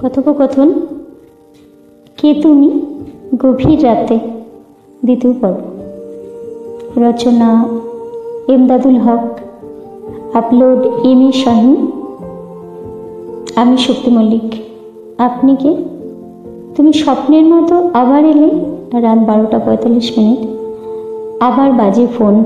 কথোপকথন কে তুমি গভীর রাতে, দ্বিতীয় পর্ব। রচনা এমদাদুল হক, আপলোড এম.এ. শাহীন। আমি শক্তি মল্লিক। আপনি কে? তুমি স্বপ্নের মতো আবার এলে। রাত 12:45। আবার বাজে ফোন।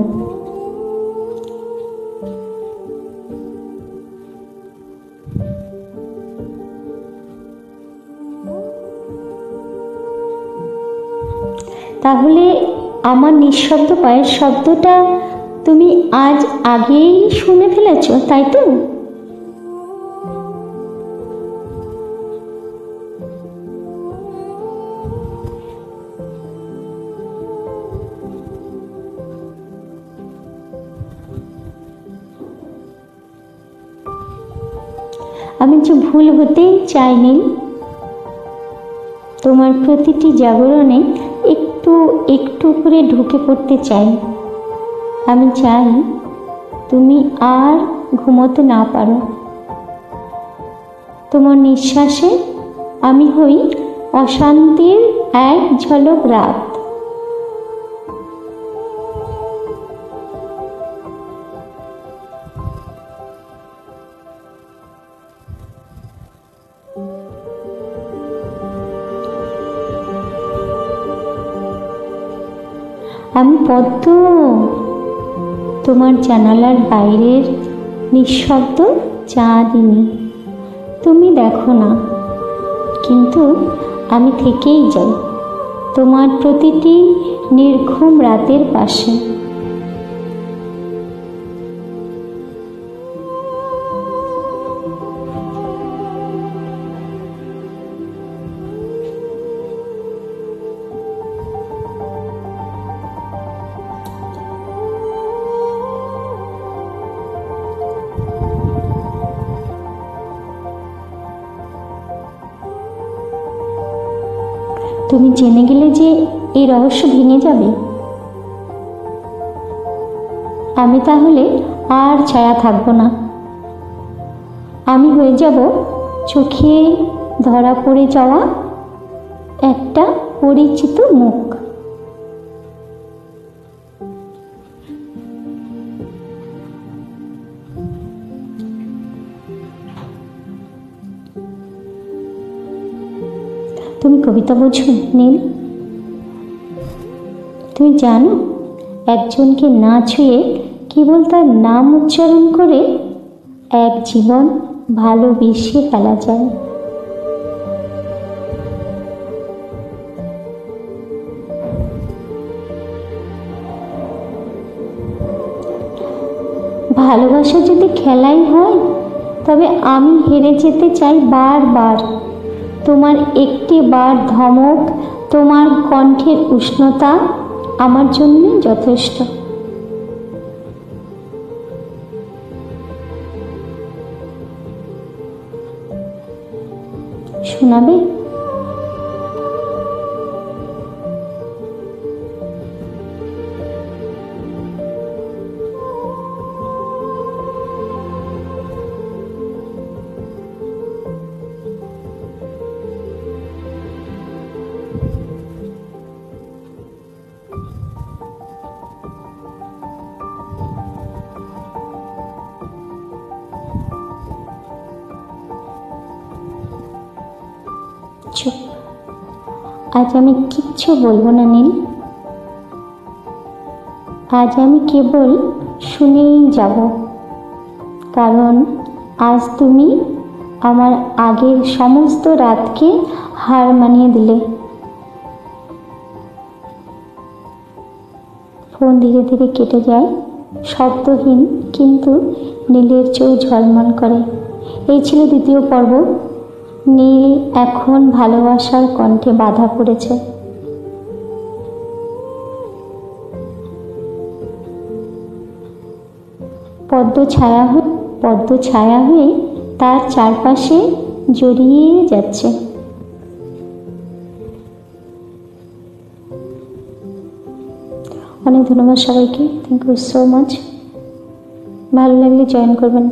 তাহলে আমার নিঃশব্দ পায়ের শব্দটা তুমি আজ আগেই শুনে ফেলেছ, তাই তো? আমি যে ভুল হতেই চাইনি। তোমার প্রতিটি জাগরণে একটু একটু করে ঢুকে পড়তে চাই। আমি চাই তুমি আর ঘুমোতে না পারো। তোমার নিঃশ্বাসে আমি হই অশান্তির এক ঝলক রাত। আমি পদ্ম, তোমার জানালার বাইরের নিঃশব্দ চাঁদিনী। তুমি দেখো না, কিন্তু আমি থেকেই যাই তোমার প্রতিটি নির্ঘুম রাতের পাশে। তুমি জেনে গেলে যে এই রহস্য ভেঙে যাবে। আমি তাহলে আর ছায়া থাকবো না। আমি হয়ে যাব চোখে ধরা পড়ে যাওয়া একটা পরিচিত মুখ। তুমি কবিতা বোঝো নীল? তুমি জানো একজনকে না ছুঁয়ে কেবল তার নাম উচ্চারণ করে এক জীবন ভালোবেসে ফেলা যায়। ভালোবাসা যদি খেলাই হয়, তবে আমি হেরে যেতে চাই বারবার। তোমার একটি বার ধমক, তোমার কণ্ঠের উষ্ণতা আমার জন্য যথেষ্ট। শোনাবে? চুপ। আজ আমি কিচ্ছু বলবো না নীল। আজ আমি কেবল শুনেই যাব, কারণ আজ তুমি আমার আগের সমস্ত রাতকে হার মানিয়ে দিলে। ফোন ধীরে ধীরে কেটে যায়, শব্দহীন, কিন্তু নীলের চোখ ঝলমল করে। এই ছিল দ্বিতীয় পর্ব। নীল এখন ভালোবাসার কণ্ঠে বাধা পড়েছে। পদ্ম ছায়া হয়ে তার চারপাশে জড়িয়ে যাচ্ছে। অনেক ধন্যবাদ সবাইকে। Thank you so much. ভালো লাগলে জয়েন করবেন।